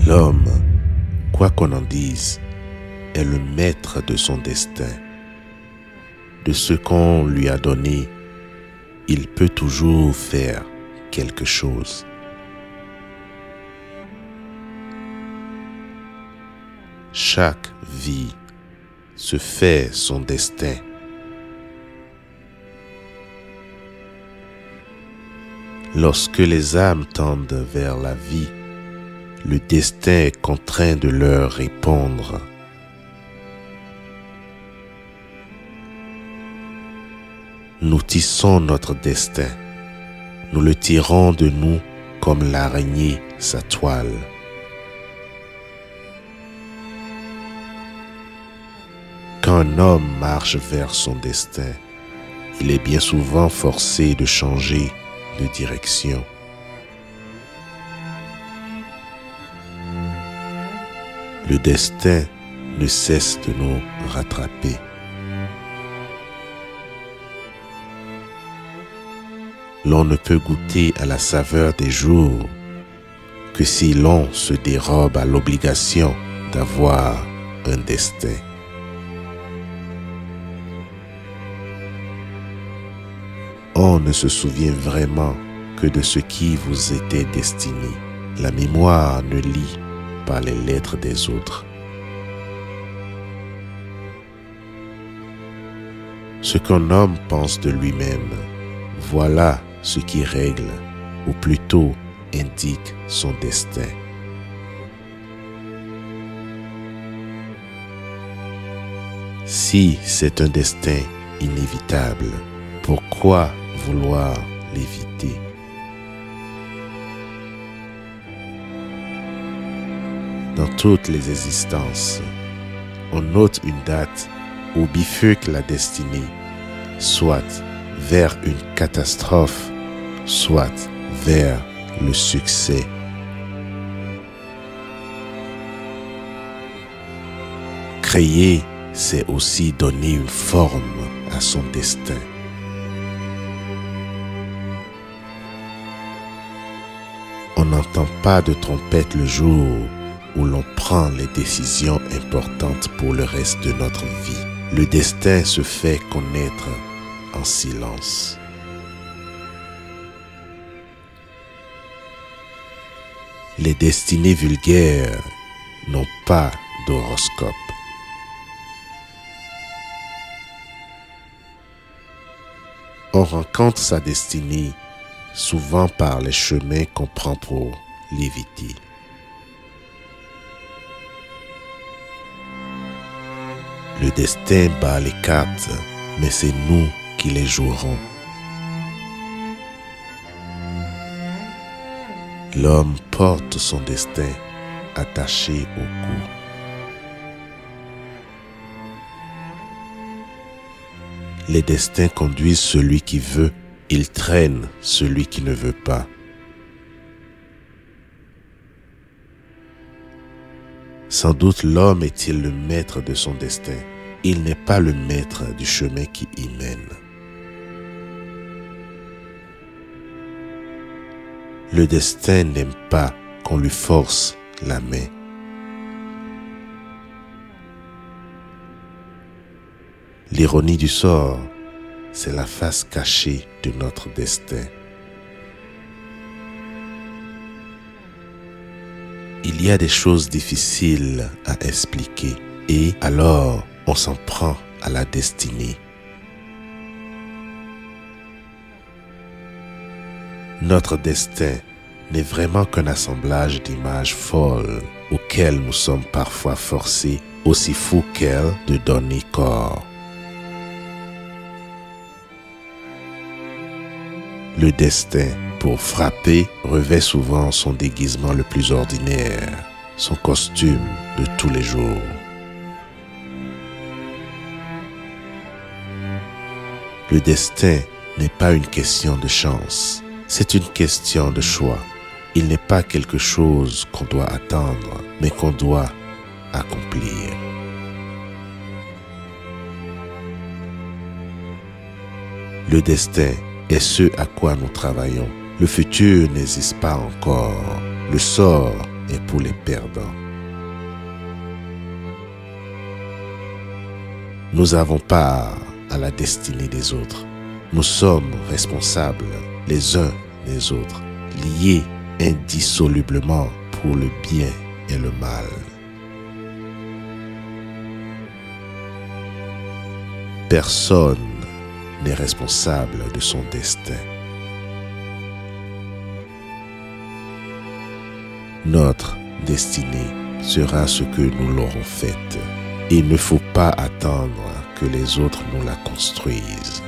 L'homme, quoi qu'on en dise, est le maître de son destin. De ce qu'on lui a donné, il peut toujours faire quelque chose. Chaque vie se fait son destin. Lorsque les âmes tendent vers la vie, le destin est contraint de leur répondre. Nous tissons notre destin. Nous le tirons de nous comme l'araignée sa toile. Quand un homme marche vers son destin, il est bien souvent forcé de changer de direction. Le destin ne cesse de nous rattraper. L'on ne peut goûter à la saveur des jours que si l'on se dérobe à l'obligation d'avoir un destin. On ne se souvient vraiment que de ce qui vous était destiné. La mémoire ne lit pas les lettres des autres. Ce qu'un homme pense de lui-même, voilà ce qui règle, ou plutôt indique son destin. Si c'est un destin inévitable, pourquoi vouloir l'éviter? Dans toutes les existences, on note une date où bifurque la destinée, soit vers une catastrophe, soit vers le succès. Créer, c'est aussi donner une forme à son destin. On n'entend pas de trompette le jour où l'on prend les décisions importantes pour le reste de notre vie. Le destin se fait connaître en silence. Les destinées vulgaires n'ont pas d'horoscope. On rencontre sa destinée souvent par les chemins qu'on prend pour l'éviter. Le destin bat les cartes, mais c'est nous qui les jouerons. L'homme porte son destin attaché au cou. Les destins conduisent celui qui veut, ils traînent celui qui ne veut pas. Sans doute l'homme est-il le maître de son destin. Il n'est pas le maître du chemin qui y mène. Le destin n'aime pas qu'on lui force la main. L'ironie du sort, c'est la face cachée de notre destin. Il y a des choses difficiles à expliquer et alors on s'en prend à la destinée. Notre destin n'est vraiment qu'un assemblage d'images folles auxquelles nous sommes parfois forcés, aussi fous qu'elles, de donner corps. Le destin, pour frapper, revêt souvent son déguisement le plus ordinaire, son costume de tous les jours. Le destin n'est pas une question de chance, c'est une question de choix. Il n'est pas quelque chose qu'on doit attendre, mais qu'on doit accomplir. Le destin est ce à quoi nous travaillons. Le futur n'existe pas encore. Le sort est pour les perdants. Nous avons part à la destinée des autres. Nous sommes responsables les uns des autres, liés indissolublement pour le bien et le mal. Personne n'est responsable de son destin. Notre destinée sera ce que nous l'aurons faite. Il ne faut pas attendre que les autres nous la construisent.